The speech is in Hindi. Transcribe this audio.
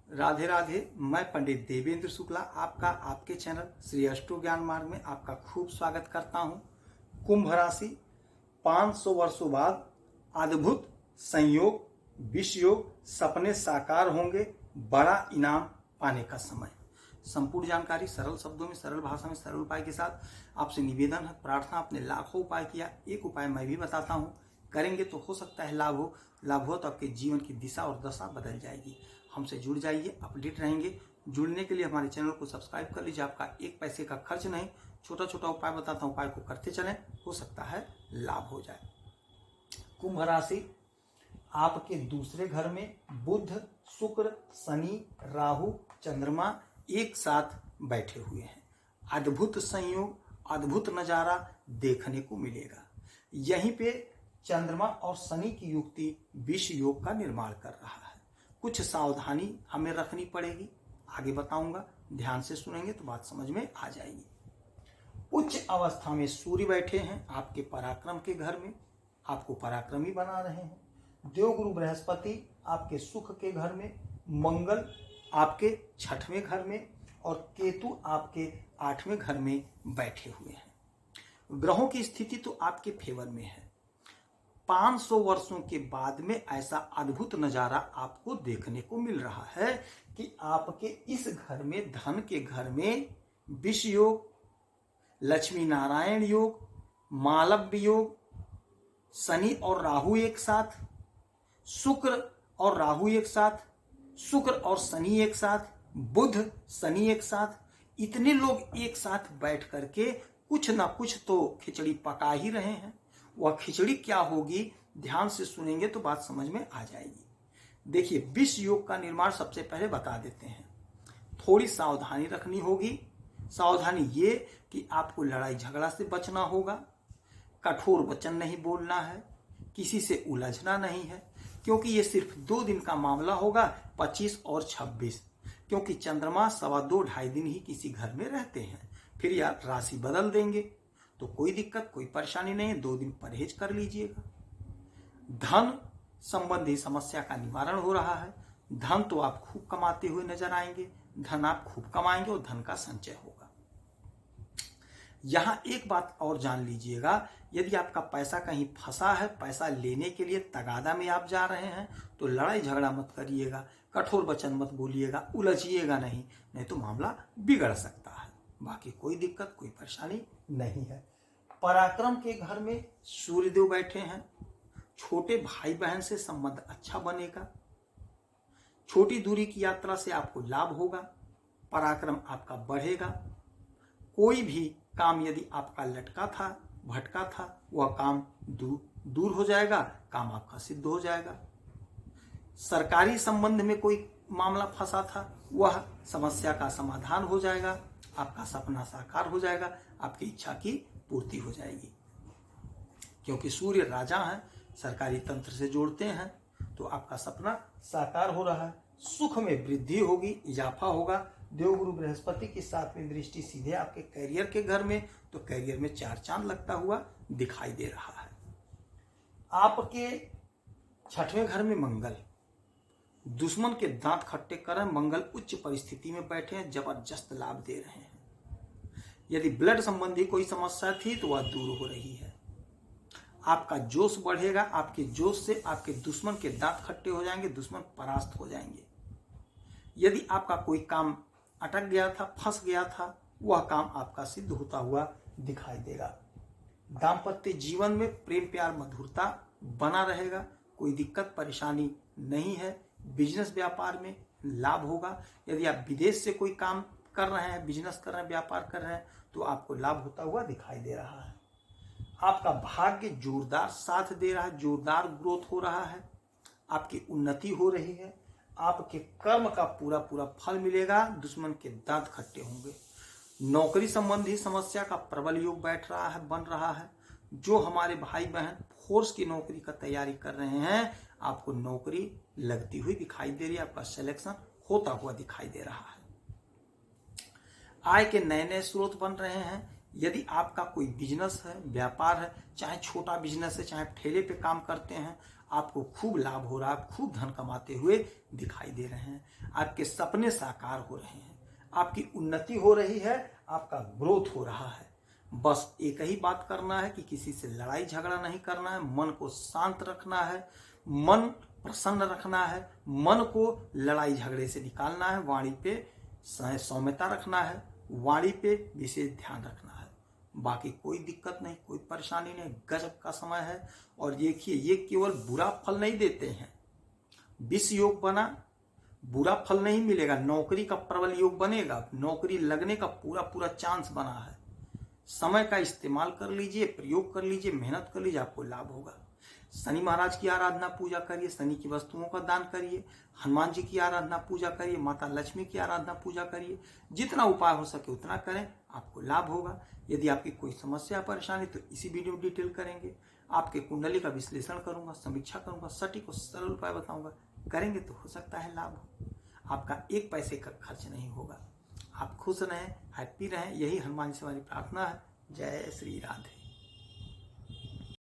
राधे राधे। मैं पंडित देवेंद्र शुक्ला आपका आपके चैनल श्री अष्टो ज्ञान मार्ग में आपका खूब स्वागत करता हूं। कुंभ राशि 500 वर्षों बाद अद्भुत संयोग, विष योग, सपने साकार होंगे, बड़ा इनाम पाने का समय। संपूर्ण जानकारी सरल शब्दों में, सरल भाषा में, सरल उपाय के साथ आपसे निवेदन है, प्रार्थना। आपने लाखों उपाय किया, एक उपाय मैं भी बताता हूं, करेंगे तो हो सकता है लाभ हो। लाभ हो तो आपके जीवन की दिशा और दशा बदल जाएगी। हमसे जुड़ जाइए, अपडेट रहेंगे। जुड़ने के लिए हमारे चैनल को सब्सक्राइब कर लीजिए। आपका एक पैसे का खर्च नहीं, छोटा छोटा उपाय बताता हूं, उपाय को करते चलें, हो सकता है लाभ हो जाए। कुंभ राशि, आपके दूसरे घर में बुध, शुक्र, शनि, राहु, चंद्रमा एक साथ बैठे हुए हैं। अद्भुत संयोग, अद्भुत नजारा देखने को मिलेगा। यहीं पे चंद्रमा और शनि की युक्ति विष योग का निर्माण कर रहा है। कुछ सावधानी हमें रखनी पड़ेगी, आगे बताऊंगा, ध्यान से सुनेंगे तो बात समझ में आ जाएगी। उच्च अवस्था में सूर्य बैठे हैं आपके पराक्रम के घर में, आपको पराक्रमी बना रहे हैं। देवगुरु बृहस्पति आपके सुख के घर में, मंगल आपके 6वें घर में और केतु आपके 8वें घर में बैठे हुए हैं। ग्रहों की स्थिति तो आपके फेवर में है। 500 वर्षों के बाद में ऐसा अद्भुत नजारा आपको देखने को मिल रहा है कि आपके इस घर में, धन के घर में विष योग, लक्ष्मी नारायण योग, मालव्य योग, शनि और राहु एक साथ, शुक्र और राहु एक साथ, शुक्र और शनि एक साथ, बुध शनि एक साथ, इतने लोग एक साथ बैठ करके कुछ ना कुछ तो खिचड़ी पका ही रहे हैं। वह खिचड़ी क्या होगी, ध्यान से सुनेंगे तो बात समझ में आ जाएगी। देखिए, विष योग का निर्माण सबसे पहले बता देते हैं। थोड़ी सावधानी रखनी होगी। सावधानी ये कि आपको लड़ाई झगड़ा से बचना होगा, कठोर वचन नहीं बोलना है, किसी से उलझना नहीं है, क्योंकि ये सिर्फ 2 दिन का मामला होगा, 25 और 26, क्योंकि चंद्रमा 2.5 दिन ही किसी घर में रहते हैं, फिर या राशि बदल देंगे, तो कोई दिक्कत, कोई परेशानी नहीं है। 2 दिन परहेज कर लीजिएगा। धन संबंधी समस्या का निवारण हो रहा है। धन तो आप खूब कमाते हुए नजर आएंगे, धन आप खूब कमाएंगे और धन का संचय होगा। यहां एक बात और जान लीजिएगा, यदि आपका पैसा कहीं फंसा है, पैसा लेने के लिए तगादा में आप जा रहे हैं, तो लड़ाई झगड़ा मत करिएगा, कठोर वचन मत बोलिएगा, उलझिएगा नहीं तो मामला बिगड़ सकता है। बाकी कोई दिक्कत, कोई परेशानी नहीं है। पराक्रम के घर में सूर्यदेव बैठे हैं। छोटे भाई बहन से संबंध अच्छा बनेगा। छोटी दूरी की यात्रा से आपको लाभ होगा। पराक्रम आपका बढ़ेगा। कोई भी काम यदि आपका लटका था, भटका था, वह काम दूर हो जाएगा, काम आपका सिद्ध हो जाएगा। सरकारी संबंध में कोई मामला फंसा था, वह समस्या का समाधान हो जाएगा। आपका सपना साकार हो जाएगा, आपकी इच्छा की पूर्ति हो जाएगी। क्योंकि सूर्य राजा हैं, सरकारी तंत्र से जोड़ते हैं, तो आपका सपना साकार हो रहा है। सुख में वृद्धि होगी, इजाफा होगा। देवगुरु बृहस्पति की 7वीं दृष्टि सीधे आपके कैरियर के घर में, तो कैरियर में 4 चांद लगता हुआ दिखाई दे रहा है। आपके 6वें घर में मंगल, दुश्मन के दांत खट्टे कर रहे हैं। मंगल उच्च परिस्थिति में बैठे हैं, जबरदस्त लाभ दे रहे हैं। यदि ब्लड संबंधी कोई समस्या थी तो वह दूर हो रही है। आपका जोश बढ़ेगा, आपके जोश से आपके दुश्मन के दांत खट्टे हो जाएंगे, दुश्मन परास्त हो जाएंगे। यदि आपका कोई काम अटक गया था, फंस गया था, वह काम आपका सिद्ध होता हुआ दिखाई देगा। दाम्पत्य जीवन में प्रेम प्यार मधुरता बना रहेगा, कोई दिक्कत परेशानी नहीं है। बिजनेस व्यापार में लाभ होगा। यदि आप विदेश से कोई काम कर रहे हैं, बिजनेस कर रहे हैं, व्यापार कर रहे हैं, तो आपको लाभ होता हुआ दिखाई दे रहा है। आपका भाग्य जोरदार साथ दे रहा है, जोरदार ग्रोथ हो रहा है, आपकी उन्नति हो रही है। आपके कर्म का पूरा फल मिलेगा, दुश्मन के दांत खट्टे होंगे। नौकरी संबंधी समस्या का प्रबल योग बैठ रहा है, बन रहा है। जो हमारे भाई बहन फोर्स की नौकरी का तैयारी कर रहे हैं, आपको नौकरी लगती हुई दिखाई दे रही है, आपका सिलेक्शन होता हुआ दिखाई दे रहा है। आय के नए स्रोत बन रहे हैं। यदि आपका कोई बिजनेस है, व्यापार है, चाहे छोटा बिजनेस है, चाहे ठेले पे काम करते हैं, आपको खूब लाभ हो रहा है, खूब धन कमाते हुए दिखाई दे रहे हैं। आपके सपने साकार हो रहे हैं, आपकी उन्नति हो रही है, आपका ग्रोथ हो रहा है। बस एक ही बात करना है कि किसी से लड़ाई झगड़ा नहीं करना है, मन को शांत रखना है, मन प्रसन्न रखना है, मन को लड़ाई झगड़े से निकालना है, वाणी पे सौम्यता रखना है, वाणी पे विशेष ध्यान रखना है। बाकी कोई दिक्कत नहीं, कोई परेशानी नहीं, गजब का समय है। और देखिए, ये केवल बुरा फल नहीं देते हैं। विष योग बना, बुरा फल नहीं मिलेगा, नौकरी का प्रबल योग बनेगा, नौकरी लगने का पूरा पूरा चांस बना है। समय का इस्तेमाल कर लीजिए, प्रयोग कर लीजिए, मेहनत कर लीजिए, आपको लाभ होगा। शनि महाराज की आराधना पूजा करिए, शनि की वस्तुओं का दान करिए, हनुमान जी की आराधना पूजा करिए, माता लक्ष्मी की आराधना पूजा करिए। जितना उपाय हो सके उतना करें, आपको लाभ होगा। यदि आपकी कोई समस्या परेशानी तो इसी वीडियो में डिटेल करेंगे। आपके कुंडली का विश्लेषण करूंगा, समीक्षा करूंगा, सटीक और सरल उपाय बताऊंगा। करेंगे तो हो सकता है लाभ हो। आपका एक पैसे का खर्च नहीं होगा। आप खुश रहें, हैप्पी रहें, यही हनुमान जी से हमारी प्रार्थना है। जय श्री राधे।